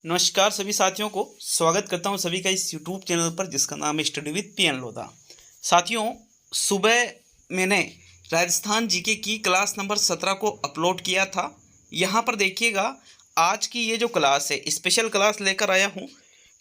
नमस्कार सभी साथियों को स्वागत करता हूं सभी का इस YouTube चैनल पर जिसका नाम है स्टडी विद पीएन लोधा। साथियों, सुबह मैंने राजस्थान जीके की क्लास नंबर 17 को अपलोड किया था। यहां पर देखिएगा, आज की ये जो क्लास है स्पेशल क्लास लेकर आया हूं,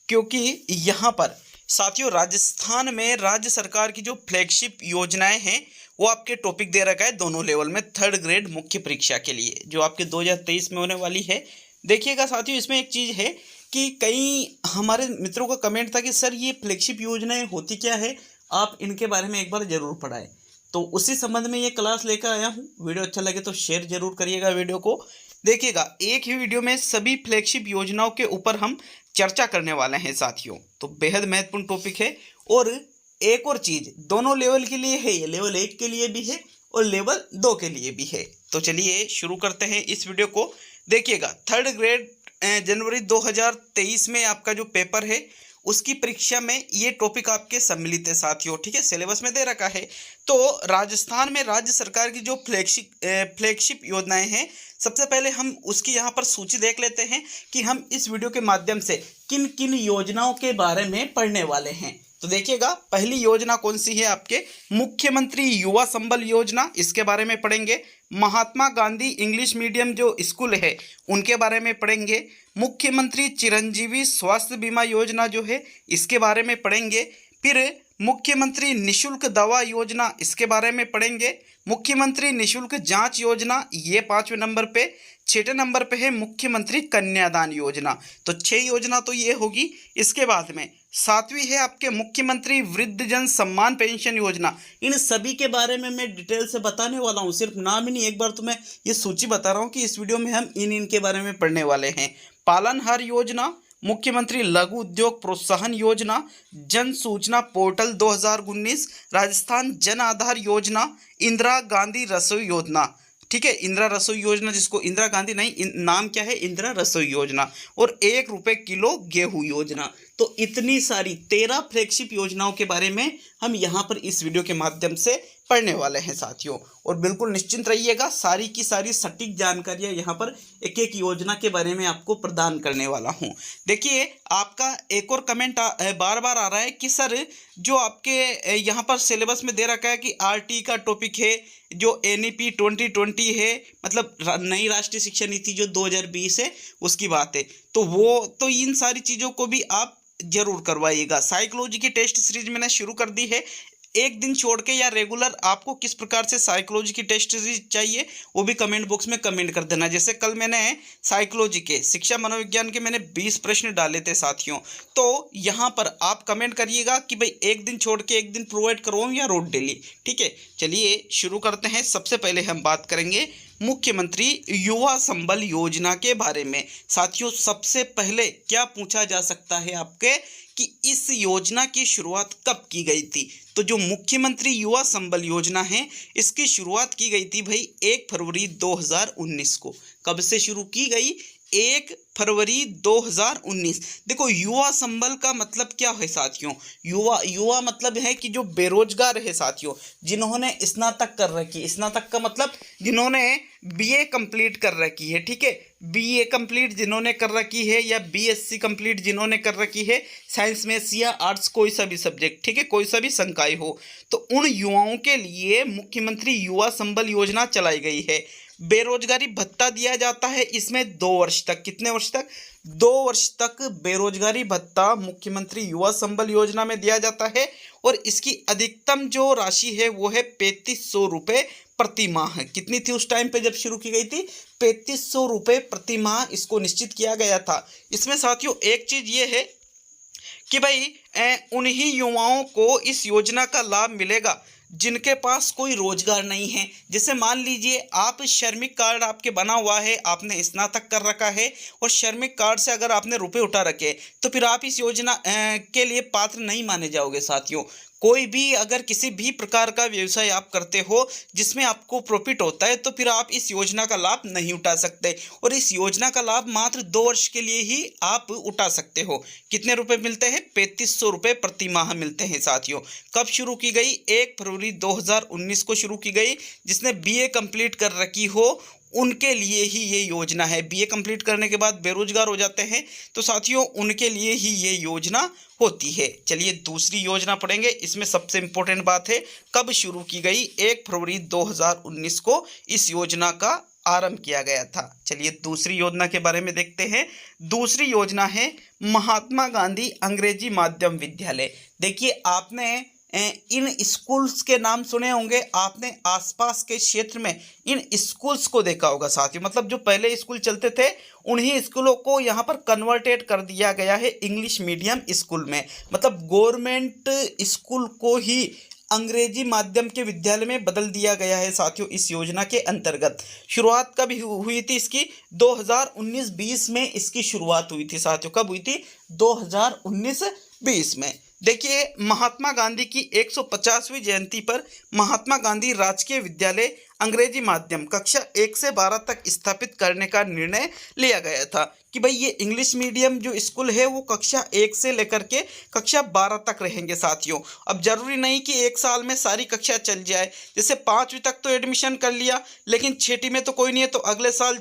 क्योंकि यहां पर साथियों राजस्थान में राज्य सरकार की जो फ्लैगशिप योजनाएं हैं वो आपके टॉपिक दे रखा है दोनों लेवल में, 3rd ग्रेड मुख्य परीक्षा के लिए जो आपके 2023 में होने वाली है। देखिएगा साथियों, इसमें एक चीज़ है कि कई हमारे मित्रों का कमेंट था कि सर ये फ्लैगशिप योजनाएं होती क्या है, आप इनके बारे में एक बार ज़रूर पढ़ाएं। तो उसी संबंध में ये क्लास लेकर आया हूँ। वीडियो अच्छा लगे तो शेयर जरूर करिएगा वीडियो को। देखिएगा, एक ही वीडियो में सभी फ्लैगशिप योजनाओं के ऊपर हम चर्चा करने वाले हैं साथियों, तो बेहद महत्वपूर्ण टॉपिक है। और एक और चीज़ दोनों लेवल के लिए है, ये लेवल 1 के लिए भी है और लेवल 2 के लिए भी है। तो चलिए शुरू करते हैं इस वीडियो को। देखिएगा, 3rd ग्रेड जनवरी 2023 में आपका जो पेपर है उसकी परीक्षा में ये टॉपिक आपके सम्मिलित है साथियों, ठीक है, सिलेबस में दे रखा है। तो राजस्थान में राज्य सरकार की जो फ्लैगशिप योजनाएं हैं, सबसे पहले हम उसकी यहाँ पर सूची देख लेते हैं कि हम इस वीडियो के माध्यम से किन किन योजनाओं के बारे में पढ़ने वाले हैं। तो देखिएगा, पहली योजना कौन सी है आपके, मुख्यमंत्री युवा संबल योजना, इसके बारे में पढ़ेंगे। महात्मा गांधी इंग्लिश मीडियम जो स्कूल है उनके बारे में पढ़ेंगे। मुख्यमंत्री चिरंजीवी स्वास्थ्य बीमा योजना जो है इसके बारे में पढ़ेंगे। फिर मुख्यमंत्री निशुल्क दवा योजना, इसके बारे में पढ़ेंगे। मुख्यमंत्री निशुल्क जांच योजना, ये 5वें नंबर पे। 6ठे नंबर पे है मुख्यमंत्री कन्यादान योजना। तो 6 योजना तो ये होगी। इसके बाद में 7वीं है आपके मुख्यमंत्री वृद्धजन सम्मान पेंशन योजना। इन सभी के बारे में मैं डिटेल से बताने वाला हूँ, सिर्फ नाम ही नहीं, एक बार तो मैं ये सूची बता रहा हूँ कि इस वीडियो में हम इन के बारे में पढ़ने वाले हैं। पालनहार योजना, मुख्यमंत्री लघु उद्योग प्रोत्साहन योजना, जन सूचना पोर्टल 2019, राजस्थान जन आधार योजना, इंदिरा गांधी रसोई योजना, ठीक है, इंदिरा रसोई योजना, जिसको इंदिरा गांधी नहीं, नाम क्या है, इंदिरा रसोई योजना, और 1 रुपये किलो गेहूं योजना। तो इतनी सारी 13 फ्लैगशिप योजनाओं के बारे में हम यहाँ पर इस वीडियो के माध्यम से पढ़ने वाले हैं साथियों। और बिल्कुल निश्चिंत रहिएगा, सारी की सारी सटीक जानकारियाँ यहाँ पर एक एक योजना के बारे में आपको प्रदान करने वाला हूँ। देखिए, आपका एक और कमेंट बार बार आ रहा है कि सर जो आपके यहाँ पर सिलेबस में दे रखा है कि आरटी का टॉपिक है, जो एनईपी 2020 है, मतलब नई राष्ट्रीय शिक्षा नीति जो 2020 है उसकी बात है, तो वो तो इन सारी चीज़ों को भी आप जरूर करवाइएगा। साइकोलॉजी की टेस्ट सीरीज मैंने शुरू कर दी है, एक दिन छोड़ के या रेगुलर आपको किस प्रकार से साइकोलॉजी की टेस्ट सीरीज चाहिए वो भी कमेंट बॉक्स में कमेंट कर देना। जैसे कल मैंने साइकोलॉजी के शिक्षा मनोविज्ञान के मैंने 20 प्रश्न डाले थे साथियों, तो यहाँ पर आप कमेंट करिएगा कि भाई एक दिन छोड़ के एक दिन प्रोवाइड करवाऊँ या रोज डेली, ठीक है। चलिए शुरू करते हैं। सबसे पहले हम बात करेंगे मुख्यमंत्री युवा संबल योजना के बारे में। साथियों, सबसे पहले क्या पूछा जा सकता है आपके कि इस योजना की शुरुआत कब की गई थी। तो जो मुख्यमंत्री युवा संबल योजना है इसकी शुरुआत की गई थी भाई 1 फरवरी 2019 को। कब से शुरू की गई? 1 फरवरी 2019। देखो, युवा संबल का मतलब क्या है साथियों? युवा मतलब है कि जो बेरोजगार है साथियों, जिन्होंने स्नातक कर रखी, स्नातक का मतलब जिन्होंने बीए कंप्लीट कर रखी है, ठीक है, बीए कंप्लीट जिन्होंने कर रखी है या बीएससी कंप्लीट जिन्होंने कर रखी है, साइंस में या आर्ट्स, कोई सा भी सब्जेक्ट, ठीक है, कोई सा भी संकाय हो, तो उन युवाओं के लिए मुख्यमंत्री युवा संबल योजना चलाई गई है। बेरोजगारी भत्ता दिया जाता है इसमें 2 वर्ष तक। कितने वर्ष तक? 2 वर्ष तक बेरोजगारी भत्ता मुख्यमंत्री युवा संबल योजना में दिया जाता है। और इसकी अधिकतम जो राशि है वो है 3500 रुपये प्रति माह। कितनी थी उस टाइम पे जब शुरू की गई थी? 3500 रुपये प्रति माह इसको निश्चित किया गया था। इसमें साथियों एक चीज़ ये है कि भाई उन्हीं युवाओं को इस योजना का लाभ मिलेगा जिनके पास कोई रोजगार नहीं है। जैसे मान लीजिए आप श्रमिक कार्ड आपके बना हुआ है, आपने स्नातक कर रखा है और श्रमिक कार्ड से अगर आपने रुपए उठा रखे तो फिर आप इस योजना के लिए पात्र नहीं माने जाओगे साथियों। कोई भी अगर किसी भी प्रकार का व्यवसाय आप करते हो जिसमें आपको प्रॉफिट होता है तो फिर आप इस योजना का लाभ नहीं उठा सकते। और इस योजना का लाभ मात्र 2 वर्ष के लिए ही आप उठा सकते हो। कितने रुपए मिलते हैं? 3500 रुपये प्रति माह मिलते हैं साथियों। कब शुरू की गई? 1 फरवरी 2019 को शुरू की गई। जिसने बीए कंप्लीट कर रखी हो उनके लिए ही ये योजना है। बीए कंप्लीट करने के बाद बेरोजगार हो जाते हैं तो साथियों उनके लिए ही ये योजना होती है। चलिए दूसरी योजना पढ़ेंगे। इसमें सबसे इम्पोर्टेंट बात है कब शुरू की गई, 1 फरवरी 2019 को इस योजना का आरंभ किया गया था। चलिए दूसरी योजना के बारे में देखते हैं। दूसरी योजना है महात्मा गांधी अंग्रेजी माध्यम विद्यालय। देखिए आपने इन स्कूल्स के नाम सुने होंगे, आपने आसपास के क्षेत्र में इन स्कूल्स को देखा होगा साथियों। मतलब जो पहले स्कूल चलते थे उन्हीं स्कूलों को यहाँ पर कन्वर्टेड कर दिया गया है इंग्लिश मीडियम स्कूल में। मतलब गवर्नमेंट स्कूल को ही अंग्रेजी माध्यम के विद्यालय में बदल दिया गया है साथियों। इस योजना के अंतर्गत शुरुआत कब हुई थी इसकी, 2019-20 में इसकी शुरुआत हुई थी साथियों। कब हुई थी, 2019-20 में। देखिए महात्मा गांधी की 150वीं जयंती पर महात्मा गांधी राजकीय विद्यालय अंग्रेजी माध्यम कक्षा 1 से 12 तक स्थापित करने का निर्णय लिया गया था कि भाई ये इंग्लिश मीडियम जो स्कूल है वो कक्षा 1 से लेकर के कक्षा 12 तक रहेंगे साथियों। अब जरूरी नहीं कि एक साल में सारी कक्षा चल जाए, जैसे 5वीं तक तो एडमिशन कर लिया लेकिन 6ठी में तो कोई नहीं है तो अगले साल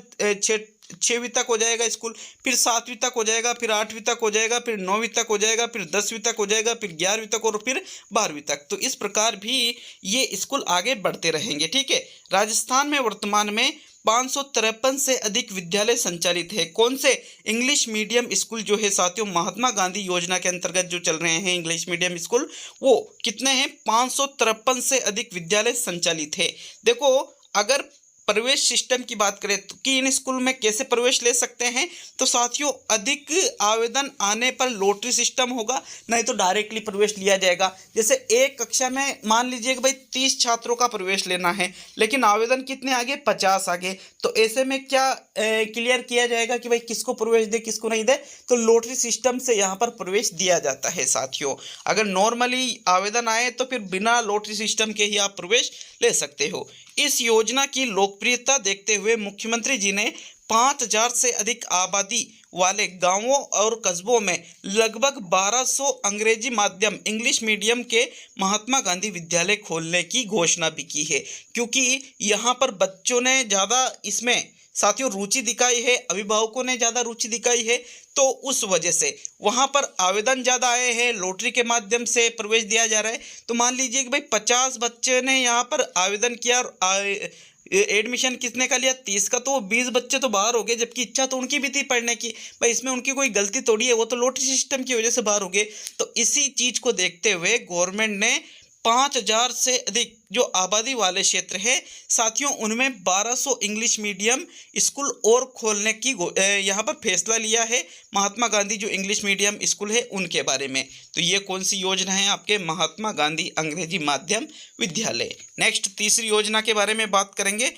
6वीं तक हो जाएगा स्कूल, फिर 7वीं तक हो जाएगा, फिर 8वीं तक हो जाएगा, फिर 9वीं तक हो जाएगा, फिर 10वीं तक हो जाएगा, फिर 11वीं तक और फिर 12वीं तक। तो इस प्रकार भी ये स्कूल आगे बढ़ते रहेंगे। ठीक है। राजस्थान में वर्तमान में 553 से अधिक विद्यालय संचालित है। कौन से, इंग्लिश मीडियम स्कूल जो है साथियों महात्मा गांधी योजना के अंतर्गत जो चल रहे हैं इंग्लिश मीडियम स्कूल, वो कितने हैं, 553 से अधिक विद्यालय संचालित है। देखो अगर प्रवेश सिस्टम की बात करें तो कि इन स्कूल में कैसे प्रवेश ले सकते हैं, तो साथियों अधिक आवेदन आने पर लॉटरी सिस्टम होगा, नहीं तो डायरेक्टली प्रवेश लिया जाएगा। जैसे एक कक्षा में मान लीजिए कि भाई 30 छात्रों का प्रवेश लेना है लेकिन आवेदन कितने आगे, 50 आगे, तो ऐसे में क्या क्लियर किया जाएगा कि भाई किसको प्रवेश दे किसको नहीं दे, तो लॉटरी सिस्टम से यहाँ पर प्रवेश दिया जाता है साथियों। अगर नॉर्मली आवेदन आए तो फिर बिना लॉटरी सिस्टम के ही आप प्रवेश ले सकते हो। इस योजना की लोकप्रियता देखते हुए मुख्यमंत्री जी ने 5000 से अधिक आबादी वाले गांवों और कस्बों में लगभग 1200 अंग्रेजी माध्यम इंग्लिश मीडियम के महात्मा गांधी विद्यालय खोलने की घोषणा भी की है, क्योंकि यहाँ पर बच्चों ने ज़्यादा इसमें साथियों रुचि दिखाई है, अभिभावकों ने ज़्यादा रुचि दिखाई है, तो उस वजह से वहाँ पर आवेदन ज़्यादा आए हैं, लॉटरी के माध्यम से प्रवेश दिया जा रहा है। तो मान लीजिए कि भाई 50 बच्चे ने यहाँ पर आवेदन किया और एडमिशन किसने का लिया, 30 का, तो वो 20 बच्चे तो बाहर हो गए, जबकि इच्छा तो उनकी भी थी पढ़ने की। भाई इसमें उनकी कोई गलती थोड़ी है, वो तो लॉटरी सिस्टम की वजह से बाहर हो गए। तो इसी चीज़ को देखते हुए गवर्नमेंट ने 5000 से अधिक जो आबादी वाले क्षेत्र है साथियों उनमें 1200 इंग्लिश मीडियम स्कूल और खोलने की यहाँ पर फैसला लिया है महात्मा गांधी जो इंग्लिश मीडियम स्कूल है उनके बारे में। तो ये कौन सी योजना है आपके, महात्मा गांधी अंग्रेजी माध्यम विद्यालय। नेक्स्ट तीसरी योजना के बारे में बात करेंगे।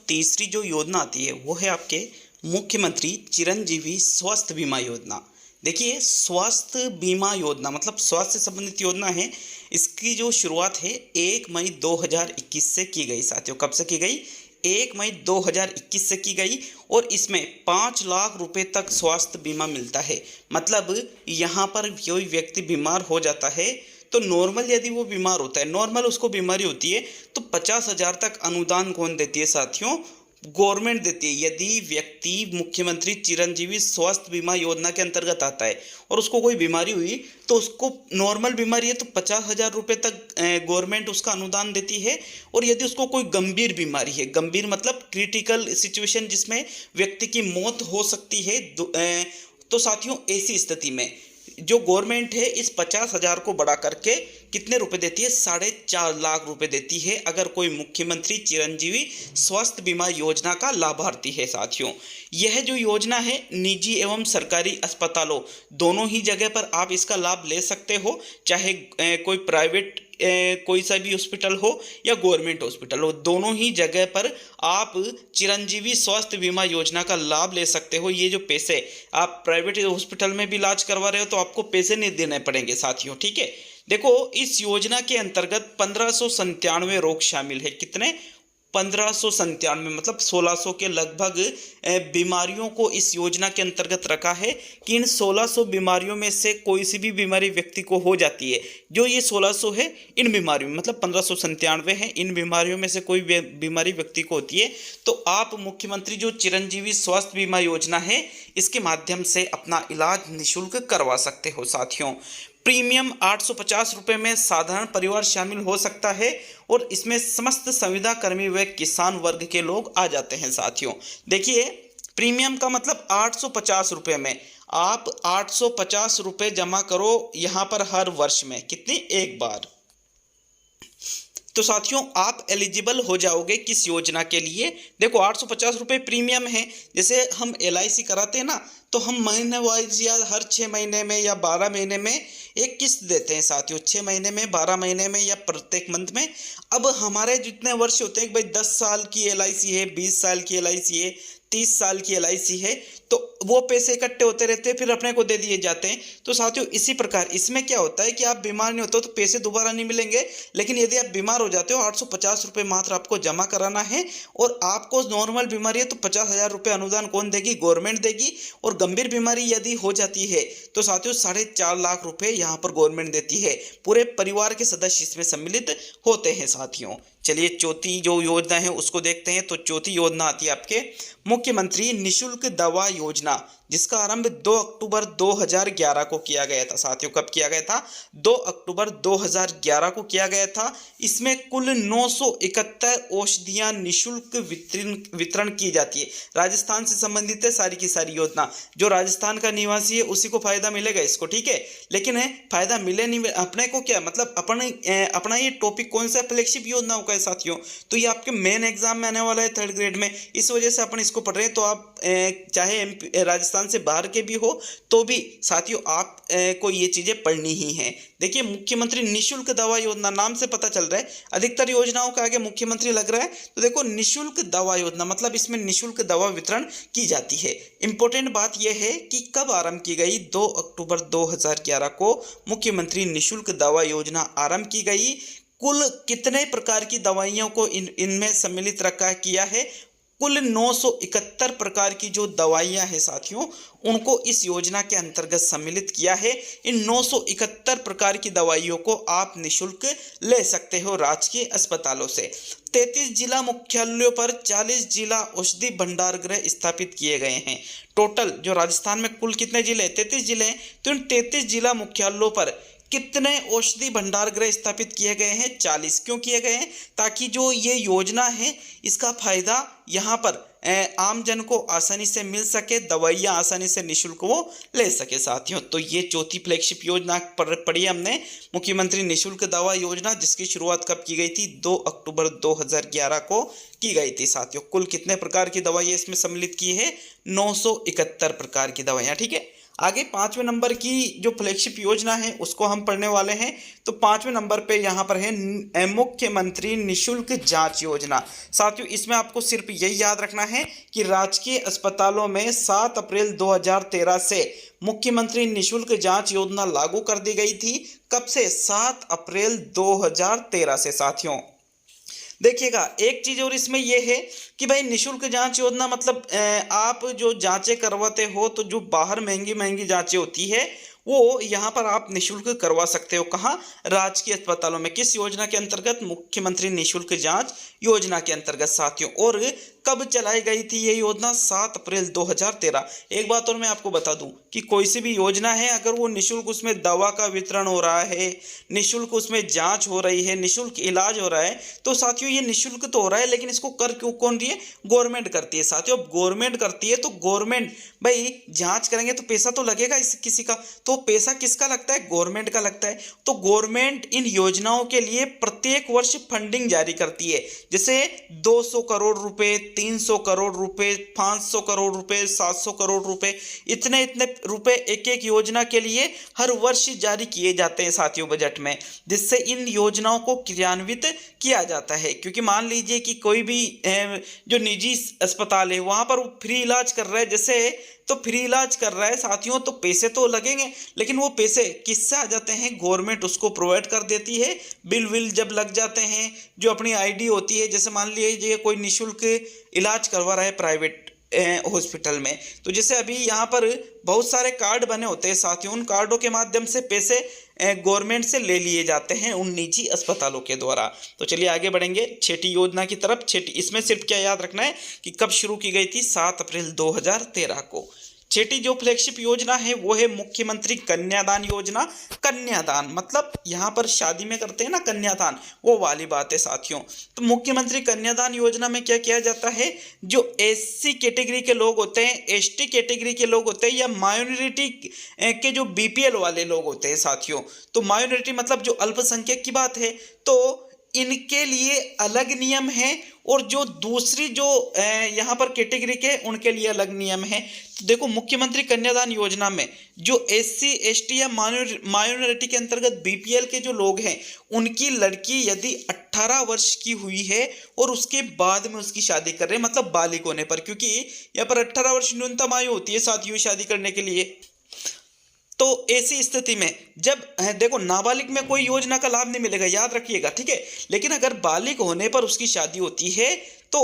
तीसरी जो योजना आती है वो है आपके मुख्यमंत्री चिरंजीवी स्वास्थ्य बीमा योजना। देखिए स्वास्थ्य बीमा योजना मतलब स्वास्थ्य से संबंधित योजना है। इसकी जो शुरुआत है 1 मई 2021 से की गई साथियों। कब से की गई, 1 मई 2021 से की गई और इसमें 5 लाख रुपए तक स्वास्थ्य बीमा मिलता है। मतलब यहाँ पर कोई व्यक्ति बीमार हो जाता है तो नॉर्मल यदि वो बीमार होता है, नॉर्मल उसको बीमारी होती है तो 50,000 तक अनुदान कौन देती है साथियों, गवर्नमेंट देती है। यदि व्यक्ति मुख्यमंत्री चिरंजीवी स्वास्थ्य बीमा योजना के अंतर्गत आता है और उसको कोई बीमारी हुई तो उसको नॉर्मल बीमारी है तो 50,000 रुपये तक गवर्नमेंट उसका अनुदान देती है। और यदि उसको कोई गंभीर बीमारी है, गंभीर मतलब क्रिटिकल सिचुएशन जिसमें व्यक्ति की मौत हो सकती है, तो साथियों ऐसी स्थिति में जो गवर्नमेंट है इस 50,000 को बढ़ा करके कितने रुपए देती है, 4.5 लाख रुपए देती है अगर कोई मुख्यमंत्री चिरंजीवी स्वास्थ्य बीमा योजना का लाभार्थी है साथियों। यह जो योजना है निजी एवं सरकारी अस्पतालों दोनों ही जगह पर आप इसका लाभ ले सकते हो, चाहे कोई प्राइवेट कोई सा भी हॉस्पिटल हो या गवर्नमेंट हॉस्पिटल हो, दोनों ही जगह पर आप चिरंजीवी स्वास्थ्य बीमा योजना का लाभ ले सकते हो। ये जो पैसे आप प्राइवेट हॉस्पिटल में भी इलाज करवा रहे हो तो आपको पैसे नहीं देने पड़ेंगे साथियों। ठीक है। देखो इस योजना के अंतर्गत 1597 रोग शामिल है। कितने, 1597 मतलब 1600 के लगभग बीमारियों को इस योजना के अंतर्गत रखा है कि इन 1600 बीमारियों में से कोई सी भी बीमारी व्यक्ति को हो जाती है, जो ये 1600 है इन बीमारियों में मतलब 1597 है, इन बीमारियों में से कोई बीमारी व्यक्ति को होती है तो आप मुख्यमंत्री जो चिरंजीवी स्वास्थ्य बीमा योजना है इसके माध्यम से अपना इलाज निःशुल्क करवा सकते हो साथियों। प्रीमियम 850 रुपये में साधारण परिवार शामिल हो सकता है और इसमें समस्त संविदा कर्मी व किसान वर्ग के लोग आ जाते हैं साथियों। देखिए प्रीमियम का मतलब 850 रुपये में आप 850 रुपये जमा करो यहाँ पर हर वर्ष में, कितनी, एक बार। तो साथियों आप एलिजिबल हो जाओगे किस योजना के लिए। देखो 850 रुपये प्रीमियम है, जैसे हम LIC कराते हैं ना तो हम महीने वाइज या हर 6 महीने में या 12 महीने में एक किस्त देते हैं साथियों, 6 महीने में, 12 महीने में या प्रत्येक मंथ में। अब हमारे जितने वर्ष होते हैं कि भाई 10 साल की LIC है, 20 साल की LIC है, 30 साल की LIC है, तो वो पैसे इकट्ठे होते रहते हैं फिर अपने को दे दिए जाते हैं। तो साथियों इसी प्रकार इसमें क्या होता है कि आप बीमार नहीं होते हो तो पैसे दोबारा नहीं मिलेंगे, लेकिन यदि आप बीमार हो जाते हो 850 रुपये मात्र आपको जमा कराना है। और आपको नॉर्मल बीमारी है तो 50,000 रुपये अनुदान कौन देगी, गवर्नमेंट देगी। और गंभीर बीमारी यदि हो जाती है तो साथियों 4.5 लाख रुपये यहाँ पर गवर्नमेंट देती है। पूरे परिवार के सदस्य इसमें सम्मिलित होते हैं साथियों। चलिए चौथी जो योजना है उसको देखते हैं। तो चौथी योजना आती है आपके मुख्यमंत्री निःशुल्क दवा योजना, जिसका आरंभ 2 अक्टूबर 2011 को किया गया था साथियों। कब किया गया था, 2 अक्टूबर 2011 को किया गया था। इसमें कुल 971 औषधियां निःशुल्क वितरण की जाती है। राजस्थान से संबंधित है सारी की सारी योजना, जो राजस्थान का निवासी है उसी को फायदा मिलेगा इसको, ठीक है। लेकिन है फायदा मिले नहीं अपने को क्या मतलब अपना ये टॉपिक कौन सा फ्लैगशिप योजनाओं का है साथियों। तो ये आपके मेन एग्जाम में आने वाला है 3rd ग्रेड में, इस वजह से अपन इसको पढ़ रहे हैं। तो आप चाहे राजस्थान से बाहर के भी हो तो भी साथियों आप को ये चीजें पढ़नी ही हैं। देखिए मुख्यमंत्री निःशुल्क दवा योजना, नाम से पता चल रहा है अधिकतर योजनाओं का आगे मुख्यमंत्री लग रहा है। तो देखो निःशुल्क दवा योजना मतलब इसमें निःशुल्क दवा वितरण की जाती है। इंपॉर्टेंट बात यह है कि कब आरंभ की गई, 2 अक्टूबर 2011 को मुख्यमंत्री निःशुल्क दवा योजना आरंभ की गई। कुल कितने प्रकार की दवाइयों को इनमें सम्मिलित रखा किया है, कुल 971 प्रकार की जो दवाइयां हैं साथियों उनको इस योजना के अंतर्गत सम्मिलित किया है। इन 971 प्रकार की दवाइयों को आप निःशुल्क ले सकते हो राजकीय अस्पतालों से। 33 जिला मुख्यालयों पर 40 जिला औषधि भंडार गृह स्थापित किए गए हैं। टोटल जो राजस्थान में कुल कितने जिले, 33 जिले हैं। तो इन 33 जिला मुख्यालयों पर कितने औषधि भंडार गृह स्थापित किए गए हैं, 40। क्यों किए गए हैं, ताकि जो ये योजना है इसका फायदा यहाँ पर आम जन को आसानी से मिल सके, दवाइयाँ आसानी से निःशुल्क वो ले सके साथियों। तो ये चौथी फ्लैगशिप योजना पढ़ी हमने, मुख्यमंत्री निःशुल्क दवा योजना, जिसकी शुरुआत कब की गई थी, 2 अक्टूबर 2011 को की गई थी साथियों। कुल कितने प्रकार की दवाइयाँ इसमें सम्मिलित की है, 971 प्रकार की दवाइयाँ, ठीक है। आगे 5वें नंबर की जो फ्लैगशिप योजना है उसको हम पढ़ने वाले हैं। तो 5वें नंबर पे यहाँ पर है मुख्यमंत्री निःशुल्क जांच योजना। साथियों इसमें आपको सिर्फ यही याद रखना है कि राजकीय अस्पतालों में 7 अप्रैल 2013 से मुख्यमंत्री निःशुल्क जांच योजना लागू कर दी गई थी। कब से, 7 अप्रैल 2013 से साथियों। देखिएगा एक चीज और इसमें यह है कि भाई निःशुल्क जांच योजना मतलब आप जो जांचें करवाते हो तो जो बाहर महंगी महंगी जांचें होती है वो यहाँ पर आप निःशुल्क करवा सकते हो। कहाँ, राजकीय अस्पतालों में। किस योजना के अंतर्गत, मुख्यमंत्री निःशुल्क जांच योजना के अंतर्गत साथियों। और कब चलाई गई थी ये योजना, 7 अप्रैल 2013। एक बात और मैं आपको बता दूं कि कोई सी भी योजना है अगर वो निःशुल्क उसमें दवा का वितरण हो रहा है, निःशुल्क उसमें जांच हो रही है, निःशुल्क इलाज हो रहा है, तो साथियों ये निःशुल्क तो हो रहा है लेकिन इसको कर क्यों कौन रही है, गवर्नमेंट करती है साथियों। अब गवर्नमेंट करती है तो गवर्नमेंट भाई जांच करेंगे तो पैसा तो लगेगा इस किसी का, तो पैसा किसका लगता है, गवर्नमेंट का लगता है। तो गवर्नमेंट इन योजनाओं के लिए प्रत्येक वर्ष फंडिंग जारी करती है, जैसे 200 करोड़ रुपए, 300 करोड़ रुपए, 500 करोड़ रुपए, 700 करोड़ रुपए, इतने इतने रुपए एक एक योजना के लिए हर वर्ष जारी किए जाते हैं साथियों बजट में, जिससे इन योजनाओं को क्रियान्वित किया जाता है। क्योंकि मान लीजिए कि कोई भी जो निजी अस्पताल है वहाँ पर फ्री इलाज कर रहा है, जैसे तो फ्री इलाज कर रहा है साथियों, तो पैसे तो लगेंगे, लेकिन वो पैसे किससे आ जाते हैं? गवर्नमेंट उसको प्रोवाइड कर देती है। बिल विल जब लग जाते हैं, जो अपनी आईडी होती है, जैसे मान लीजिए कोई निःशुल्क इलाज करवा रहा है प्राइवेट हॉस्पिटल में, तो जैसे अभी यहाँ पर बहुत सारे कार्ड बने होते हैं साथियों, उन कार्डों के माध्यम से पैसे गवर्नमेंट से ले लिए जाते हैं उन निजी अस्पतालों के द्वारा। तो चलिए आगे बढ़ेंगे छठी योजना की तरफ। छठी, इसमें सिर्फ क्या याद रखना है कि कब शुरू की गई थी? 7 अप्रैल 2013 को। छठी जो फ्लैगशिप योजना है वो है मुख्यमंत्री कन्यादान योजना। कन्यादान मतलब यहाँ पर शादी में करते हैं ना कन्यादान, वो वाली बात है साथियों। तो मुख्यमंत्री कन्यादान योजना में क्या किया जाता है? जो एससी कैटेगरी के लोग होते हैं, एसटी कैटेगरी के लोग होते हैं, या माइनॉरिटी के जो बीपीएल वाले लोग होते हैं साथियों, तो माइनॉरिटी मतलब जो अल्पसंख्यक की बात है, तो इनके लिए अलग नियम है, और जो दूसरी जो यहाँ पर कैटेगरी के उनके लिए अलग नियम है। तो देखो मुख्यमंत्री कन्यादान योजना में जो एससी एसटी या माइनॉरिटी के अंतर्गत बीपीएल के जो लोग हैं, उनकी लड़की यदि 18 वर्ष की हुई है और उसके बाद में उसकी शादी कर रहे हैं, मतलब बालिग होने पर, क्योंकि यहाँ पर 18 वर्ष न्यूनतम आयु होती है साथियों शादी करने के लिए। तो ऐसी स्थिति में जब देखो नाबालिग में कोई योजना का लाभ नहीं मिलेगा, याद रखिएगा, ठीक है। लेकिन अगर बालिग होने पर उसकी शादी होती है तो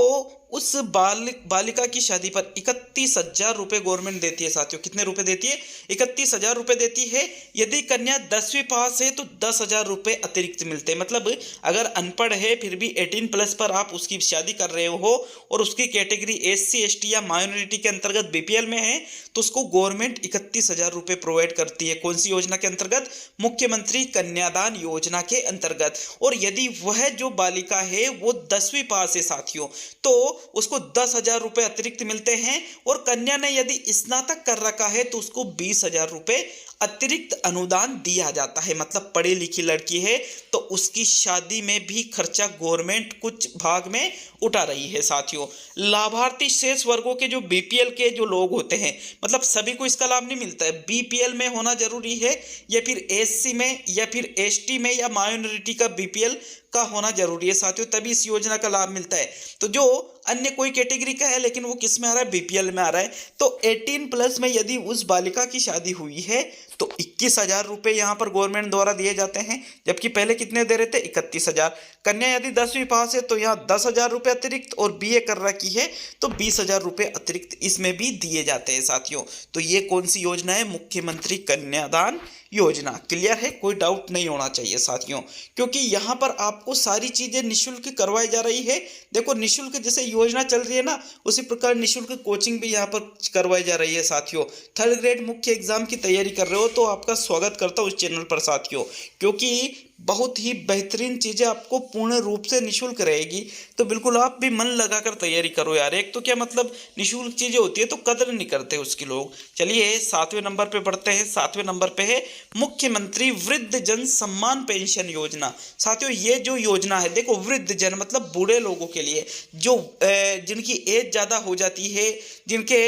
उस बालिका की शादी पर 31,000 रुपये गवर्नमेंट देती है साथियों। कितने रुपए देती है? 31,000 रुपये देती है। यदि कन्या 10वीं पास है तो 10,000 रुपये अतिरिक्त मिलते हैं। मतलब अगर अनपढ़ है फिर भी 18+ पर आप उसकी शादी कर रहे हो और उसकी कैटेगरी एससी एसटी या माइनॉरिटी के अंतर्गत बीपीएल में है, तो उसको गवर्नमेंट 31,000 रुपये प्रोवाइड करती है। कौन सी योजना के अंतर्गत? मुख्यमंत्री कन्यादान योजना के अंतर्गत। और यदि वह जो बालिका है वो 10वीं पास है साथियों, तो उसको 10,000 रुपये अतिरिक्त मिलते हैं। और कन्या ने यदि स्नातक कर रखा है तो उसको 20,000 रुपये अतिरिक्त अनुदान दिया जाता है। मतलब पढ़ी लिखी लड़की है तो उसकी शादी में भी खर्चा गवर्नमेंट कुछ भाग में उठा रही है साथियों। लाभार्थी शेष वर्गों के जो बीपीएल के जो लोग होते हैं, मतलब सभी को इसका लाभ नहीं मिलता है, बीपीएल में होना जरूरी है, या फिर एससी में, या फिर एसटी में, या माइनॉरिटी का बीपीएल का होना जरूरी है साथियों, तभी इस योजना का लाभ मिलता है। तो जो अन्य कोई कैटेगरी का है लेकिन वो किस में आ रहा है? बीपीएल में आ रहा है। तो 18+ में यदि उस बालिका की शादी हुई है तो 21,000 रुपये यहाँ पर गवर्नमेंट द्वारा दिए जाते हैं, जबकि पहले कितने दे रहे थे? 31,000। कन्या यदि 10वीं पास है तो यहाँ 10,000 रुपये अतिरिक्त, और बीए कर रखी है तो 20,000 रुपये अतिरिक्त इसमें भी दिए जाते हैं साथियों। तो ये कौन सी योजना है? मुख्यमंत्री कन्यादान योजना। क्लियर है? कोई डाउट नहीं होना चाहिए साथियों, क्योंकि यहाँ पर आपको सारी चीजें निःशुल्क करवाई जा रही है। देखो निःशुल्क जैसे योजना चल रही है ना, उसी प्रकार निःशुल्क कोचिंग भी यहाँ पर करवाई जा रही है साथियों। 3rd ग्रेड मुख्य एग्जाम की तैयारी कर रहे हो तो आपका स्वागत करता हूँ इस चैनल पर साथियों, क्योंकि बहुत ही बेहतरीन चीज़ें आपको पूर्ण रूप से निःशुल्क रहेगी। तो बिल्कुल आप भी मन लगाकर तैयारी करो यार। एक तो क्या मतलब निःशुल्क चीज़ें होती है तो कदर नहीं करते उसकी लोग। चलिए 7वें नंबर पे बढ़ते हैं। 7वें नंबर पे है मुख्यमंत्री वृद्ध जन सम्मान पेंशन योजना। साथियों ये जो योजना है, देखो वृद्ध जन मतलब बूढ़े लोगों के लिए, जो जिनकी एज ज़्यादा हो जाती है, जिनके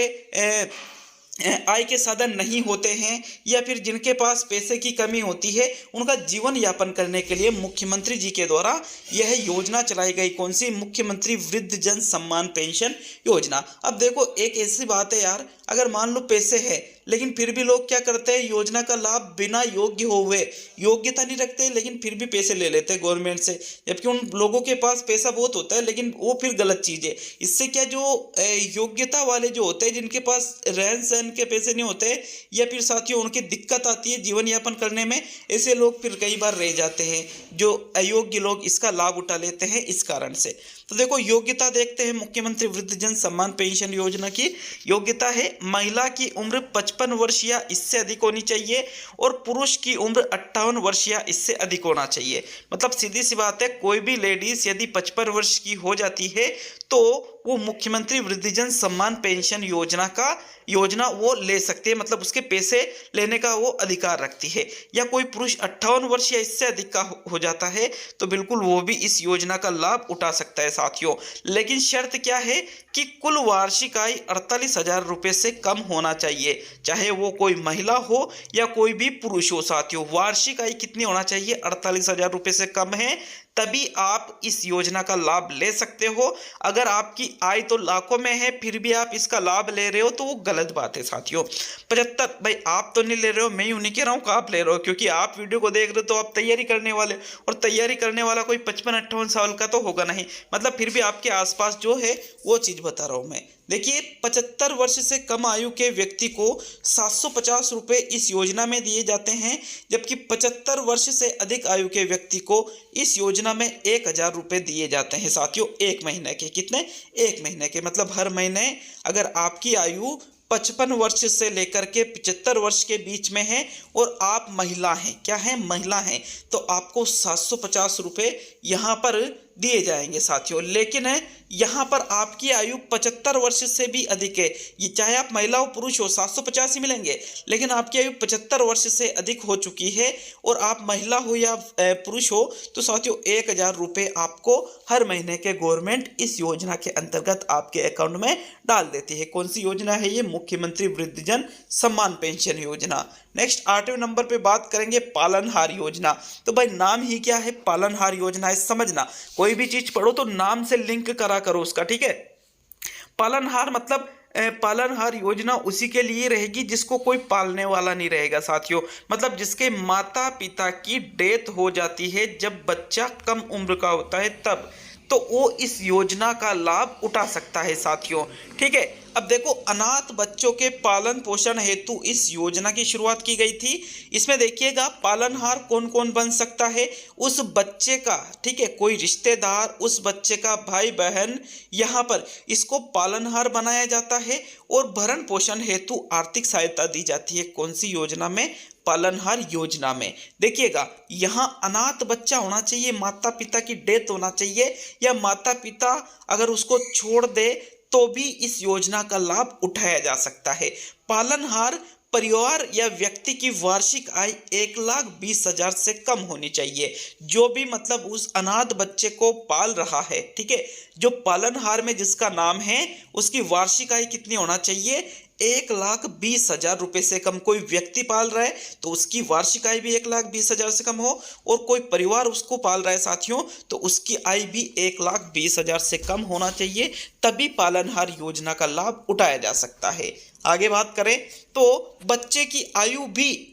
आय के साधन नहीं होते हैं, या फिर जिनके पास पैसे की कमी होती है, उनका जीवन यापन करने के लिए मुख्यमंत्री जी के द्वारा यह योजना चलाई गई। कौन सी? मुख्यमंत्री वृद्ध जन सम्मान पेंशन योजना। अब देखो एक ऐसी बात है यार, अगर मान लो पैसे है लेकिन फिर भी लोग क्या करते हैं? योजना का लाभ बिना योग्य हुए, योग्यता नहीं रखते लेकिन फिर भी पैसे ले लेते हैं गवर्नमेंट से, जबकि उन लोगों के पास पैसा बहुत होता है, लेकिन वो फिर गलत चीज़ है। इससे क्या जो योग्यता वाले जो होते हैं, जिनके पास रहन सहन के पैसे नहीं होते, या फिर साथियों उनकी दिक्कत आती है जीवन यापन करने में, ऐसे लोग फिर कई बार रह जाते हैं। जो अयोग्य लोग इसका लाभ उठा लेते हैं इस कारण से। तो देखो योग्यता देखते हैं मुख्यमंत्री वृद्धजन सम्मान पेंशन योजना की। योग्यता है महिला की उम्र 55 वर्ष या इससे अधिक होनी चाहिए, और पुरुष की उम्र 58 वर्ष या इससे अधिक होना चाहिए। मतलब सीधी सी बात है, कोई भी लेडीज यदि 55 वर्ष की हो जाती है तो वो मुख्यमंत्री वृद्धजन सम्मान पेंशन योजना वो ले सकती है, मतलब उसके पैसे लेने का वो अधिकार रखती है। या कोई पुरुष 58 वर्ष या इससे अधिक का हो जाता है तो बिल्कुल वो भी इस योजना का लाभ उठा सकता है साथियों। लेकिन शर्त क्या है कि कुल वार्षिक आय 48,000 रुपये से कम होना चाहिए, चाहे वो कोई महिला हो या कोई भी पुरुष हो साथियों। वार्षिक आय कितनी होना चाहिए? 48,000 रुपये से कम है तभी आप इस योजना का लाभ ले सकते हो। अगर आपकी आय तो लाखों में है फिर भी आप इसका लाभ ले रहे हो तो वो गलत बात है साथियों। 75 भाई आप तो नहीं ले रहे हो, मैं यूँ नहीं कह रहा हूँ कि आप ले रहे हो, क्योंकि आप वीडियो को देख रहे हो तो आप तैयारी करने वाले, और तैयारी करने वाला कोई 55-58 साल का तो होगा नहीं, मतलब फिर भी आपके आसपास जो है वो चीज़ बता रहा हूँ मैं। देखिए 75 वर्ष से कम आयु के व्यक्ति को 750 रुपये इस योजना में दिए जाते हैं, जबकि 75 वर्ष से अधिक आयु के व्यक्ति को इस योजना में 1000 रुपये दिए जाते हैं साथियों, एक महीने के। कितने? एक महीने के, मतलब हर महीने अगर आपकी आयु 55 वर्ष से लेकर के 75 वर्ष के बीच में है और आप महिला हैं, क्या है? महिला हैं, तो आपको 750 रुपये यहाँ पर दिए जाएंगे साथियों। लेकिन यहाँ पर आपकी आयु 75 वर्ष से भी अधिक है, ये चाहे आप महिला हो पुरुष हो 750 ही मिलेंगे, लेकिन आपकी आयु 75 वर्ष से अधिक हो चुकी है और आप महिला हो या पुरुष हो तो साथियों 1000 रुपये आपको हर महीने के गवर्नमेंट इस योजना के अंतर्गत आपके अकाउंट में डाल देती है। कौन सी योजना है ये? मुख्यमंत्री वृद्धजन सम्मान पेंशन योजना। नेक्स्ट 8वें नंबर पे बात करेंगे पालनहार योजना। तो भाई नाम ही क्या है? पालनहार योजना है। समझना, कोई भी चीज पढ़ो तो नाम से लिंक करा करो उसका, ठीक है। पालनहार मतलब पालनहार योजना उसी के लिए रहेगी जिसको कोई पालने वाला नहीं रहेगा साथियों, मतलब जिसके माता पिता की डेथ हो जाती है जब बच्चा कम उम्र का होता है तब, तो वो इस योजना का लाभ उठा सकता है साथियों, ठीक है। अब देखो अनाथ बच्चों के पालन पोषण हेतु इस योजना की शुरुआत की गई थी। इसमें देखिएगा पालनहार कौन कौन बन सकता है? उस बच्चे का, ठीक है, कोई रिश्तेदार, उस बच्चे का भाई बहन, यहाँ पर इसको पालनहार बनाया जाता है और भरण पोषण हेतु आर्थिक सहायता दी जाती है। कौन सी योजना में? पालनहार योजना में। देखिएगा यहाँ अनाथ बच्चा होना चाहिए, माता पिता की डेथ होना चाहिए, या माता पिता अगर उसको छोड़ दे तो भी इस योजना का लाभ उठाया जा सकता है। पालनहार परिवार या व्यक्ति की वार्षिक आय 1,20,000 से कम होनी चाहिए। जो भी मतलब उस अनाथ बच्चे को पाल रहा है, ठीक है, जो पालनहार में जिसका नाम है उसकी वार्षिक आय कितनी होना चाहिए? 1,20,000 रुपये से कम। कोई व्यक्ति पाल रहा है तो उसकी वार्षिक आय भी 1,20,000 से कम हो, और कोई परिवार उसको पाल रहा है साथियों तो उसकी आय भी 1,20,000 से कम होना चाहिए, तभी पालनहार योजना का लाभ उठाया जा सकता है। आगे बात करें तो बच्चे की आयु भी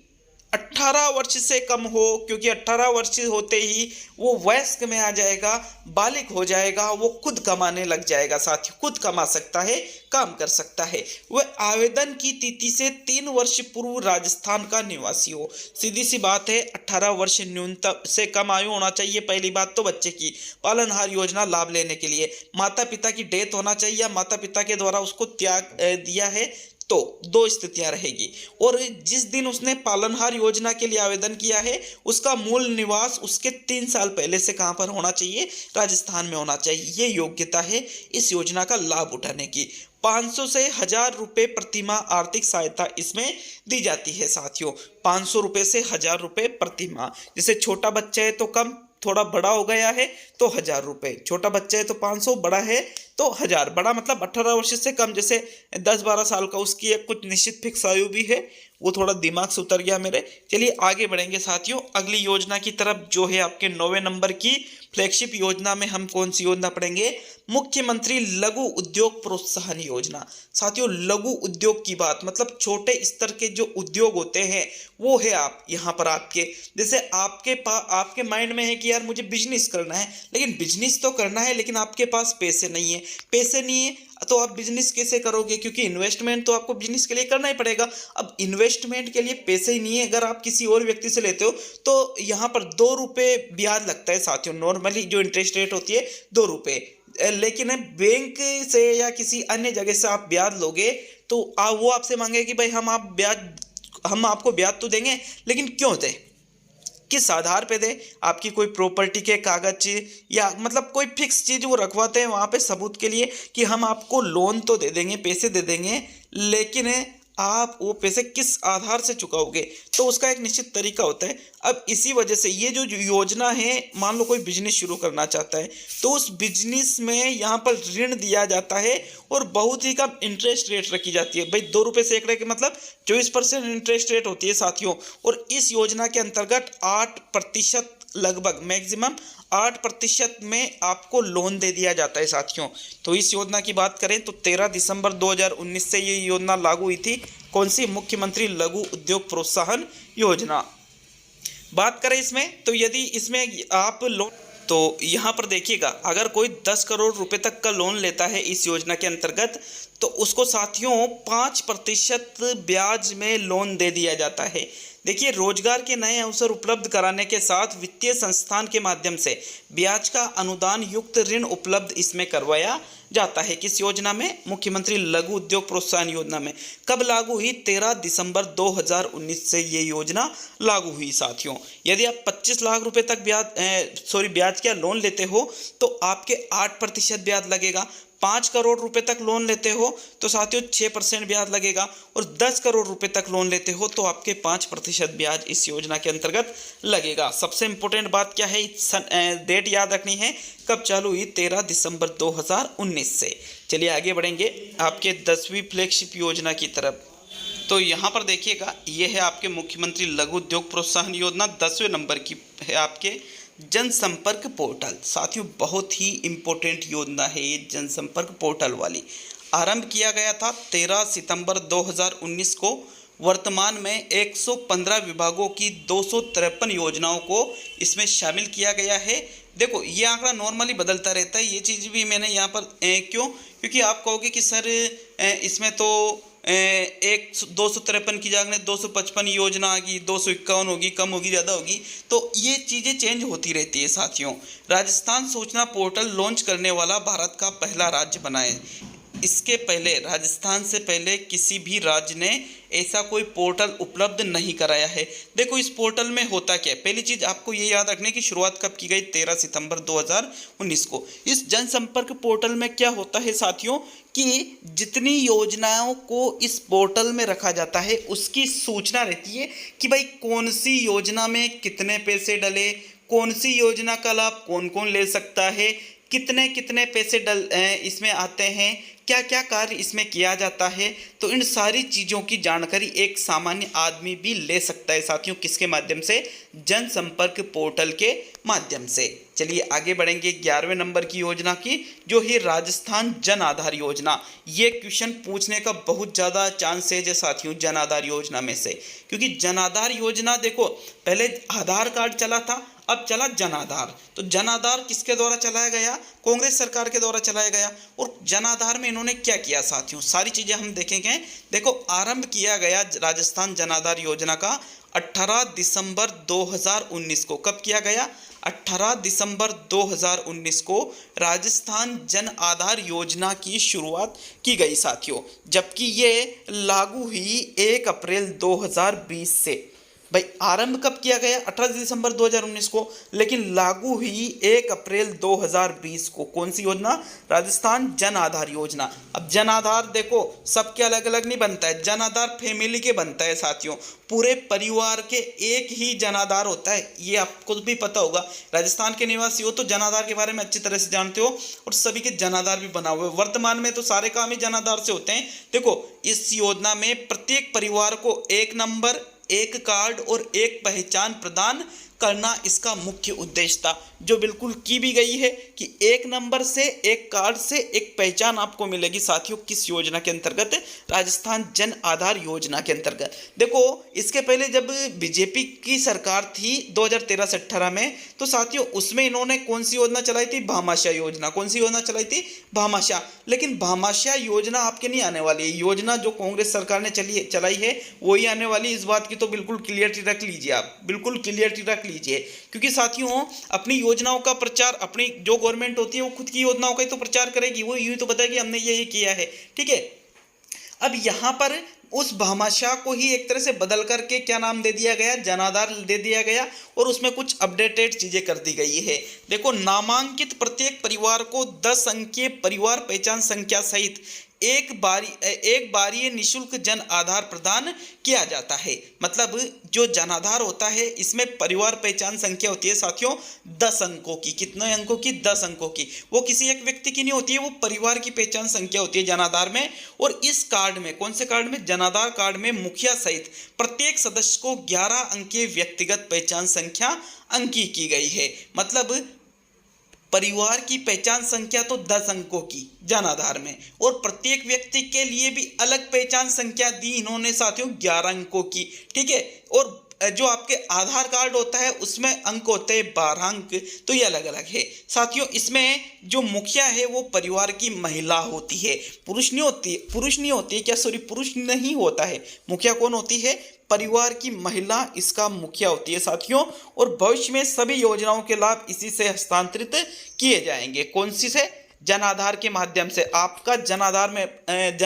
18 वर्ष से कम हो, क्योंकि 18 वर्ष होते ही वो वयस्क में आ जाएगा, बालिग हो जाएगा, वो खुद कमाने लग जाएगा साथियों, खुद कमा सकता है, काम कर सकता है। वह आवेदन की तिथि से 3 वर्ष पूर्व राजस्थान का निवासी हो। सीधी सी बात है, 18 वर्ष न्यूनतम से कम आयु होना चाहिए। पहली बात तो बच्चे की पालनहार योजना लाभ लेने के लिए माता पिता की डेथ होना चाहिए या माता पिता के द्वारा उसको त्याग दिया है, तो 2 स्थितियां रहेगी। और जिस दिन उसने पालनहार योजना के लिए आवेदन किया है उसका मूल निवास उसके 3 साल पहले से कहां पर होना चाहिए? राजस्थान में होना चाहिए। ये योग्यता है इस योजना का लाभ उठाने की। 500 से 1000 रुपये प्रतिमाह आर्थिक सहायता इसमें दी जाती है साथियों। 500 रुपये से 1000 रुपये प्रतिमाह। जैसे छोटा बच्चा है तो कम, थोड़ा बड़ा हो गया है तो 1000 रुपये, छोटा बच्चा है तो 500, बड़ा है तो 1000। बड़ा मतलब 18 वर्ष से कम, जैसे 10-12 साल का, उसकी एक कुछ निश्चित फिक्स आयु भी है। वो थोड़ा दिमाग से उतर गया मेरे। चलिए आगे बढ़ेंगे साथियों अगली योजना की तरफ, जो है आपके 9वें नंबर की फ्लैगशिप योजना में हम कौन सी योजना पढ़ेंगे? मुख्यमंत्री लघु उद्योग प्रोत्साहन योजना। साथियों लघु उद्योग की बात मतलब छोटे स्तर के जो उद्योग होते हैं वो है आप यहाँ पर आपके, जैसे आपके माइंड में है कि यार मुझे बिजनेस करना है, लेकिन बिजनेस तो करना है लेकिन आपके पास पैसे नहीं है। पैसे नहीं है तो आप बिजनेस कैसे करोगे? क्योंकि इन्वेस्टमेंट तो आपको बिजनेस के लिए करना ही पड़ेगा। अब इन्वेस्टमेंट के लिए पैसे ही नहीं है, अगर आप किसी और व्यक्ति से लेते हो तो यहाँ पर 2 रुपये ब्याज लगता है साथियों। नॉर्मली जो इंटरेस्ट रेट होती है 2 रुपये, लेकिन बैंक से या किसी अन्य जगह से आप ब्याज लोगे तो वो आपसे मांगे कि भाई हम आपको ब्याज तो देंगे, लेकिन क्यों दें, किस आधार पे दे? आपकी कोई प्रॉपर्टी के कागज या मतलब कोई फिक्स चीज़ वो रखवाते हैं वहाँ पे सबूत के लिए कि हम आपको लोन तो दे देंगे, पैसे दे देंगे, लेकिन आप वो पैसे किस आधार से चुकाओगे? तो उसका एक निश्चित तरीका होता है। अब इसी वजह से ये जो योजना है, मान लो कोई बिजनेस शुरू करना चाहता है तो उस बिजनेस में यहाँ पर ऋण दिया जाता है और बहुत ही कम इंटरेस्ट रेट रखी जाती है। भाई 2 रुपये से एकड़े के मतलब 24% इंटरेस्ट रेट होती है साथियों। और इस योजना के अंतर्गत 8% लगभग मैक्सिमम 8% में आपको लोन दे दिया जाता है साथियों। तो इस योजना की बात करें तो 13 दिसंबर 2019 से ये योजना लागू हुई थी। कौन सी? मुख्यमंत्री लघु उद्योग प्रोत्साहन योजना। बात करें इसमें तो यदि इसमें आप लोन, तो यहाँ पर देखिएगा, अगर कोई 10 करोड़ रुपए तक का लोन लेता है इस योजना के अंतर्गत तो उसको साथियों 5% ब्याज में लोन दे दिया जाता है। देखिए, रोजगार के नए अवसर उपलब्ध कराने के साथ वित्तीय संस्थान के माध्यम से ब्याज का अनुदान युक्त ऋण उपलब्ध इसमें करवाया जाता है। किस योजना में? मुख्यमंत्री लघु उद्योग प्रोत्साहन योजना में। कब लागू हुई? 13 दिसंबर 2019 से ये योजना लागू हुई साथियों। यदि आप 25 लाख रुपए तक ब्याज का लोन लेते हो तो आपके 8% ब्याज लगेगा। 5 करोड़ रुपए तक लोन लेते हो तो साथियों 6% ब्याज लगेगा, और 10 करोड़ रुपए तक लोन लेते हो तो आपके 5% ब्याज इस योजना के अंतर्गत लगेगा। सबसे इंपॉर्टेंट बात क्या है, डेट याद रखनी है, कब चालू हुई? 13 दिसंबर 2019 से। चलिए आगे बढ़ेंगे आपके 10वीं फ्लैगशिप योजना की तरफ। तो यहाँ पर देखिएगा, ये है आपके मुख्यमंत्री लघु उद्योग प्रोत्साहन योजना। 10वें नंबर की है आपके जनसंपर्क पोर्टल। साथियों बहुत ही इम्पोर्टेंट योजना है ये जनसंपर्क पोर्टल वाली। आरंभ किया गया था 13 सितंबर 2019 को। वर्तमान में 115 विभागों की 253 योजनाओं को इसमें शामिल किया गया है। देखो, ये आंकड़ा नॉर्मली बदलता रहता है, ये चीज़ भी मैंने यहाँ पर क्यों? क्योंकि आप कहोगे कि सर इसमें तो 253 की जगह 255 योजना आ गई, 251 होगी, कम होगी, ज़्यादा होगी, तो ये चीज़ें चेंज होती रहती है साथियों। राजस्थान सूचना पोर्टल लॉन्च करने वाला भारत का पहला राज्य बना है। इसके पहले, राजस्थान से पहले किसी भी राज्य ने ऐसा कोई पोर्टल उपलब्ध नहीं कराया है। देखो, इस पोर्टल में होता क्या है, पहली चीज़ आपको ये याद रखने की शुरुआत कब की गई? 13 सितंबर 2019 को। इस जनसंपर्क पोर्टल में क्या होता है साथियों कि जितनी योजनाओं को इस पोर्टल में रखा जाता है उसकी सूचना रहती है कि भाई कौन सी योजना में कितने पैसे डले, कौन सी योजना का लाभ कौन कौन ले सकता है, कितने कितने पैसे इसमें आते हैं, क्या क्या कार्य इसमें किया जाता है। तो इन सारी चीज़ों की जानकारी एक सामान्य आदमी भी ले सकता है साथियों। किसके माध्यम से? जनसंपर्क पोर्टल के माध्यम से। चलिए आगे बढ़ेंगे 11वें नंबर की योजना की, जो है राजस्थान जन आधार योजना। ये क्वेश्चन पूछने का बहुत ज़्यादा चांसेज है साथियों जन आधार योजना में से, क्योंकि जन आधार योजना देखो, पहले आधार कार्ड चला था, अब चला जन आधार। तो जन आधार किसके द्वारा चलाया गया? कांग्रेस सरकार के द्वारा चलाया गया। और जन आधार में इन्होंने क्या किया साथियों, सारी चीज़ें हम देखेंगे। देखो, आरंभ किया गया राजस्थान जन आधार योजना का 18 दिसंबर 2019 को। कब किया गया? 18 दिसंबर 2019 को राजस्थान जन आधार योजना की शुरुआत की गई साथियों, जबकि ये लागू हुई 1 अप्रैल 2020 से। भाई आरंभ कब किया गया? 18 दिसंबर 2019 को, लेकिन लागू हुई 1 अप्रैल 2020 को। कौन सी योजना? राजस्थान जन आधार योजना। अब जन आधार देखो सबके अलग अलग नहीं बनता है, जन आधार फैमिली के बनता है साथियों। पूरे परिवार के एक ही जन आधार होता है, ये आपको भी पता होगा। राजस्थान के निवासी हो तो जन आधार के बारे में अच्छी तरह से जानते हो, और सभी के जन आधार भी बना हुआ है। वर्तमान में तो सारे काम ही जन आधार से होते हैं। देखो, इस योजना में प्रत्येक परिवार को एक नंबर, एक कार्ड और एक पहचान प्रदान करना इसका मुख्य उद्देश्य था, जो बिल्कुल की भी गई है कि एक नंबर से, एक कार्ड से एक पहचान आपको मिलेगी साथियों। किस योजना के अंतर्गत? राजस्थान जन आधार योजना के अंतर्गत। देखो, इसके पहले जब बीजेपी की सरकार थी 2013 से 18 में, तो साथियों उसमें इन्होंने कौन सी योजना चलाई थी? भामाशाह योजना। कौन सी योजना चलाई थी? भामाशाह। लेकिन भामाशाह योजना आपके नहीं आने वाली है। योजना जो कांग्रेस सरकार ने चलाई है वही आने वाली। इस बात की तो बिल्कुल क्लियरिटी रख लीजिए आप, बिल्कुल क्लियरिटी रख लीजिए, क्योंकि साथियों अपनी योजनाओं का प्रचार, अपनी जो गवर्नमेंट होती है वो खुद की योजनाओं का ही तो प्रचार करेगी, वो यूं तो बताएगी हमने ये किया है, ठीक है। अब यहाँ पर उस भामाशाह को ही एक तरह से बदल करके क्या नाम दे दिया गया? जन आधार दे दिया गया, और उसमें कुछ अपडेटेड चीज़ें कर दी गई है। देखो, नामांकित प्रत्येक परिवार को 10 अंकीय परिवार पहचान संख्या सहित एक बार ये निःशुल्क जन आधार प्रदान किया जाता है। मतलब जो जन आधार होता है इसमें परिवार पहचान संख्या होती है साथियों 10 अंकों की। कितने अंकों की? 10 अंकों की। वो किसी एक व्यक्ति की नहीं होती है, वो परिवार की पहचान संख्या होती है जन आधार में। और इस कार्ड में, कौन से कार्ड में? जन आधार कार्ड में मुखिया सहित प्रत्येक सदस्य को 11 अंकीय व्यक्तिगत पहचान संख्या अंकित की गई है। मतलब परिवार की पहचान संख्या तो 10 अंकों की जन आधार में, और प्रत्येक व्यक्ति के लिए भी अलग पहचान संख्या दी इन्होंने साथियों 11 अंकों की। ठीक है। और जो आपके आधार कार्ड होता है उसमें अंक होते हैं 12 अंक, तो ये अलग अलग है साथियों। इसमें जो मुखिया है वो परिवार की महिला होती है, पुरुष नहीं होती। पुरुष नहीं होती है क्या? सॉरी, पुरुष नहीं होता है। मुखिया कौन होती है? परिवार की महिला इसका मुखिया होती है साथियों। और भविष्य में सभी योजनाओं के लाभ इसी से हस्तांतरित किए जाएंगे। कौन सी से? जन आधार के माध्यम से। आपका जन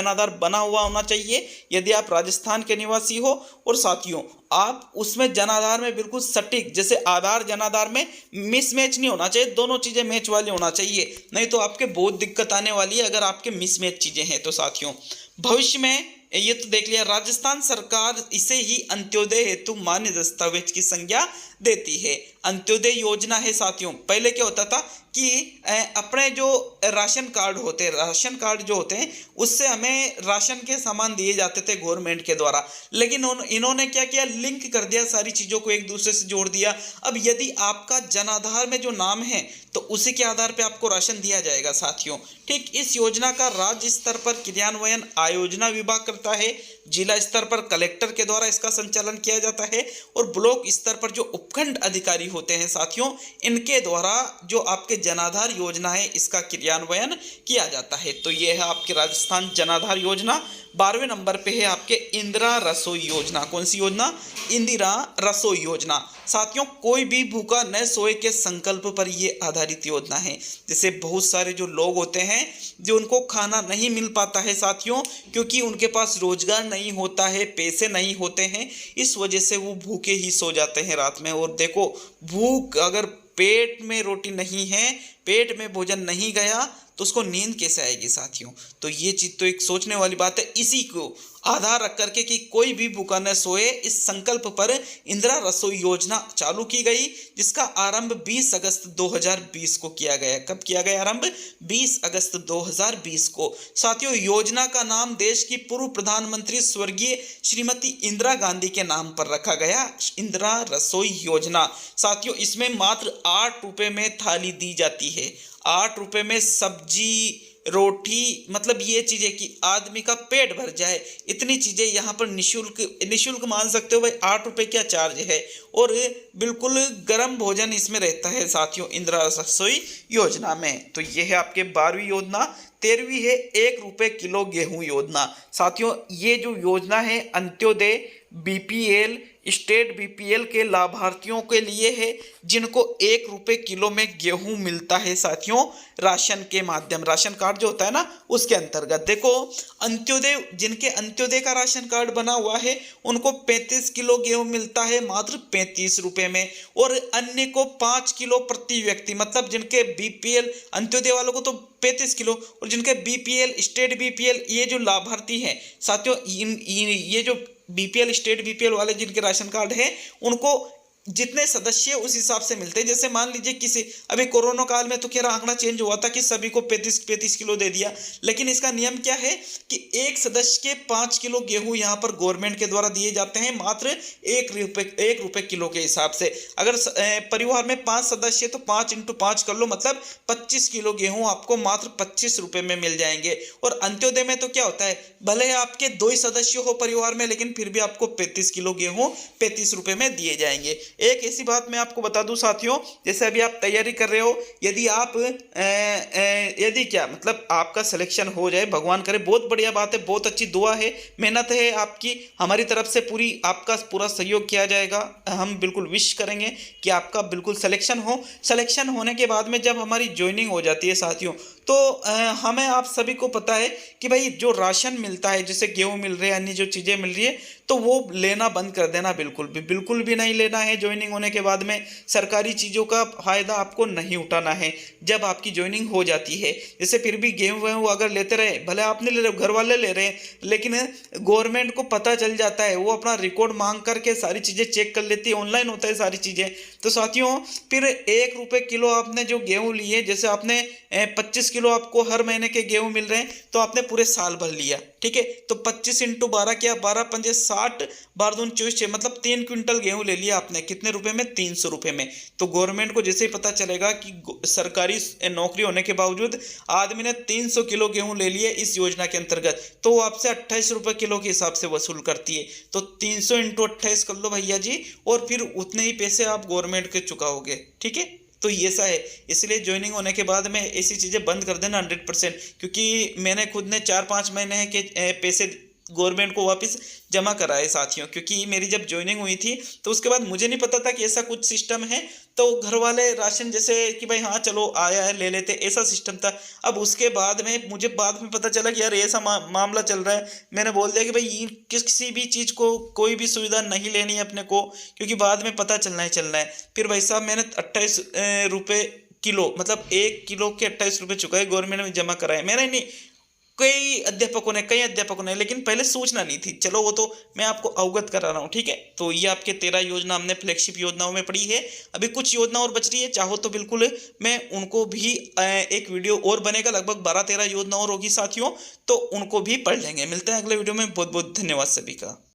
आधार बना हुआ होना चाहिए यदि आप राजस्थान के निवासी हो। और साथियों आप उसमें जन आधार में बिल्कुल सटीक, जैसे आधार जन आधार में मिसमैच नहीं होना चाहिए, दोनों चीज़ें मैच वाली होना चाहिए, नहीं तो आपके बहुत दिक्कत आने वाली है अगर आपके मिसमैच चीज़ें हैं तो साथियों। भविष्य में ये तो देख लिया, राजस्थान सरकार इसे ही अंत्योदय हेतु मान्य दस्तावेज की संज्ञा देती है। अंत्योदय योजना है साथियों। पहले क्या होता था कि अपने जो राशन कार्ड होते हैं, राशन कार्ड जो होते हैं उससे हमें राशन के सामान दिए जाते थे गवर्नमेंट के द्वारा, लेकिन इन्होंने क्या किया? लिंक कर दिया, सारी चीज़ों को एक दूसरे से जोड़ दिया। अब यदि आपका जन आधार में जो नाम है तो उसी के आधार पर आपको राशन दिया जाएगा साथियों। ठीक, इस योजना का राज्य स्तर पर क्रियान्वयन आयोजना विभाग करता है, जिला स्तर पर कलेक्टर के द्वारा इसका संचालन किया जाता है, और ब्लॉक स्तर पर जो उपखंड अधिकारी होते हैं साथियों इनके द्वारा जो आपके जनाधार योजना है इसका क्रियान्वयन किया जाता है। तो ये है आपके राजस्थान जनाधार योजना। 12वें नंबर पे है आपके इंदिरा रसोई योजना। कौन सी योजना? इंदिरा रसोई योजना। साथियों कोई भी भूखा न सोए के संकल्प पर ये आधारित योजना है। जैसे बहुत सारे जो लोग होते हैं जो उनको खाना नहीं मिल पाता है साथियों, क्योंकि उनके पास रोजगार नहीं होता है, पैसे नहीं होते हैं, इस वजह से वो भूखे ही सो जाते हैं रात में। और देखो, भूख, अगर पेट में रोटी नहीं है, पेट में भोजन नहीं गया तो उसको नींद कैसे आएगी साथियों। तो ये चीज़ तो एक सोचने वाली बात है। इसी को आधार रख करके कि कोई भी भूखा न सोए, इस संकल्प पर इंदिरा रसोई योजना चालू की गई, जिसका आरंभ 20 अगस्त 2020 को किया गया। कब किया गया आरंभ? 20 अगस्त 2020 को। साथियों योजना का नाम देश की पूर्व प्रधानमंत्री स्वर्गीय श्रीमती इंदिरा गांधी के नाम पर रखा गया, इंदिरा रसोई योजना। साथियों इसमें मात्र 8 रुपये में थाली दी जाती है, 8 रुपये में सब्जी, रोटी, मतलब ये चीज़ें कि आदमी का पेट भर जाए, इतनी चीज़ें यहाँ पर निःशुल्क मान सकते हो भाई। 8 रुपये क्या चार्ज है, और बिल्कुल गर्म भोजन इसमें रहता है साथियों इंदिरा रसोई योजना में। तो ये है आपके 12वीं योजना। 13वीं है 1 रुपये किलो गेहूं योजना। साथियों ये जो योजना है अंत्योदय बीपीएल, स्टेट बीपीएल के लाभार्थियों के लिए है, जिनको 1 रुपये किलो में गेहूं मिलता है साथियों राशन के माध्यम, राशन कार्ड जो होता है ना उसके अंतर्गत। देखो अंत्योदय, जिनके अंत्योदय का राशन कार्ड बना हुआ है उनको 35 किलो गेहूं मिलता है मात्र 35 रुपये में, और अन्य को 5 किलो प्रति व्यक्ति। मतलब जिनके बीपीएल, अंत्योदय वालों को तो 35 किलो, और जिनके बीपीएल, स्टेट बीपीएल, ये जो लाभार्थी हैं साथियों, ये जो बीपीएल, स्टेट बीपीएल वाले जिनके राशन कार्ड है उनको जितने सदस्य उस हिसाब से मिलते हैं। जैसे मान लीजिए किसी, अभी कोरोना काल में तो क्या आंकड़ा चेंज हुआ था कि सभी को 35 किलो दे दिया, लेकिन इसका नियम क्या है कि एक सदस्य के 5 किलो गेहूं यहाँ पर गवर्नमेंट के द्वारा दिए जाते हैं मात्र 1 रुपये किलो के हिसाब से। अगर परिवार में 5 सदस्य तो 5 × 5 कर लो, मतलब 25 किलो गेहूँ आपको मात्र 25 रुपये में मिल जाएंगे। और अंत्योदय में तो क्या होता है, भले आपके 2 ही सदस्य हो परिवार में, लेकिन फिर भी आपको 35 किलो गेहूँ 35 रुपये में दिए जाएंगे। एक ऐसी बात मैं आपको बता दूं साथियों, जैसे अभी आप तैयारी कर रहे हो, यदि आप यदि क्या मतलब आपका सिलेक्शन हो जाए, भगवान करे, बहुत बढ़िया बात है, बहुत अच्छी दुआ है, मेहनत है आपकी, हमारी तरफ से पूरी आपका पूरा सहयोग किया जाएगा। हम बिल्कुल विश करेंगे कि आपका बिल्कुल सिलेक्शन हो। सिलेक्शन होने के बाद में जब हमारी ज्वाइनिंग हो जाती है साथियों, तो हमें आप सभी को पता है कि भाई जो राशन मिलता है, जैसे गेहूँ मिल रहे हैं, अन्य जो चीज़ें मिल रही है, तो वो लेना बंद कर देना, बिल्कुल भी नहीं लेना है। ज्वाइनिंग होने के बाद में सरकारी चीज़ों का फ़ायदा आपको नहीं उठाना है जब आपकी ज्वाइनिंग हो जाती है। जैसे फिर भी गेहूँ वेहूँ अगर लेते रहे, भले आप नहीं ले रहे, घर वाले ले रहे हैं, लेकिन गवर्नमेंट को पता चल जाता है, वो अपना रिकॉर्ड मांग करके सारी चीज़ें चेक कर लेती है, ऑनलाइन होता है सारी चीज़ें। तो साथियों फिर 1 रुपये किलो आपने जो गेहूँ लिए, जैसे आपने 25 किलो आपको हर महीने के गेहूँ मिल रहे हैं, तो आपने पूरे साल भर लिया, ठीक है। तो 25 × 12 क्या, 12 पंजे 60, 12 दूनी 24, मतलब 3 क्विंटल गेहूँ ले लिया आपने, कितने रुपए में, 300 रुपये में। तो गवर्नमेंट को जैसे ही पता चलेगा कि सरकारी नौकरी होने के बावजूद आदमी ने 300 किलो गेहूँ ले लिए इस योजना के अंतर्गत, तो वो आपसे 28 रुपये किलो के हिसाब से वसूल करती है। तो 300 × 28 कर लो भैया जी, और फिर उतने ही पैसे आप गवर्नमेंट के चुकाओगे, ठीक है। तो ये ऐसा है, इसलिए ज्वाइनिंग होने के बाद में ऐसी चीज़ें बंद कर देना 100%, क्योंकि मैंने खुद ने 4-5 महीने के पैसे गवर्नमेंट को वापस जमा कराए साथियों, क्योंकि मेरी जब ज्वाइनिंग हुई थी तो उसके बाद मुझे नहीं पता था कि ऐसा कुछ सिस्टम है। तो घर वाले राशन जैसे कि भाई हाँ चलो आया है ले लेते, ऐसा सिस्टम था। अब उसके बाद में मुझे बाद में पता चला कि यार ऐसा मामला चल रहा है। मैंने बोल दिया कि भाई किसी भी चीज़ को, कोई भी सुविधा नहीं लेनी है अपने को, क्योंकि बाद में पता चलना है। फिर भाई साहब मैंने 28 रुपये किलो, मतलब 1 किलो के 28 रुपये चुकाए, गवर्नमेंट में जमा कराए। मैंने नहीं, कई अध्यापकों ने, लेकिन पहले सूचना नहीं थी। चलो वो तो मैं आपको अवगत करा रहा हूँ, ठीक है। तो ये आपके 13 योजना हमने फ्लैगशिप योजनाओं में पढ़ी है। अभी कुछ योजना और बच रही है, चाहो तो बिल्कुल मैं उनको भी एक वीडियो और बनेगा, लगभग 12-13 योजना और होगी साथियों, तो उनको भी पढ़ लेंगे। मिलते हैं अगले वीडियो में। बहुत बहुत धन्यवाद सभी का।